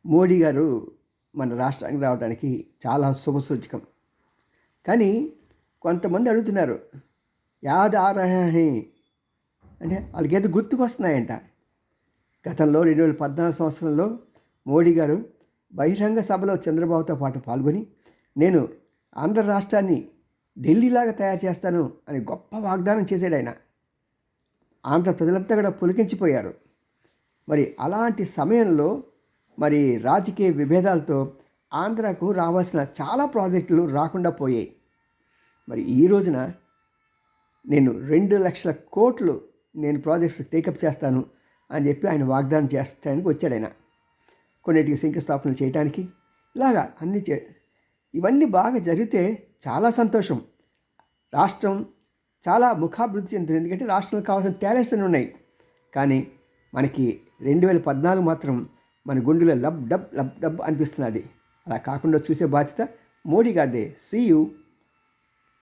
మోడీ గారు మన రాష్ట్రానికి రావడానికి చాలా శుభసూచకం. కానీ కొంతమంది అడుగుతున్నారు, యాద్ ఆ రహే హై అంటే వాళ్ళకేదో గుర్తుకొస్తున్నాయంట. గతంలో 2014 సంవత్సరంలో మోడీ గారు బహిరంగ సభలో చంద్రబాబుతో పాటు పాల్గొని, నేను ఆంధ్ర రాష్ట్రాన్ని ఢిల్లీలాగా తయారు చేస్తాను అని గొప్ప వాగ్దానం చేశాడు ఆయన. ఆంధ్ర ప్రజలంతా కూడా పులికించిపోయారు. మరి అలాంటి సమయంలో మరి రాజకీయ విభేదాలతో ఆంధ్రాకు రావాల్సిన చాలా ప్రాజెక్టులు రాకుండా పోయాయి. మరి ఈ రోజున నేను 2,00,000 కోట్లు నేను ప్రాజెక్ట్స్ టేకప్ చేస్తాను అని చెప్పి ఆయన వాగ్దానం చేస్తానికి వచ్చాడు ఆయన. కొన్నిటికి శంకుస్థాపనలు చేయడానికి ఇలాగా ఇవన్నీ బాగా జరిగితే చాలా సంతోషం. రాష్ట్రం చాలా ముఖాభివృద్ధి చెందుతుంది. ఎందుకంటే రాష్ట్రంలో కావాల్సిన టాలెంట్స్ అన్నీ ఉన్నాయి. కానీ మనకి 2014 మాత్రం మన గుండెలో లబ్ డబ్ అనిపిస్తున్నది. అలా కాకుండా చూసే బాధ్యత మోడీ గారిదే. See you.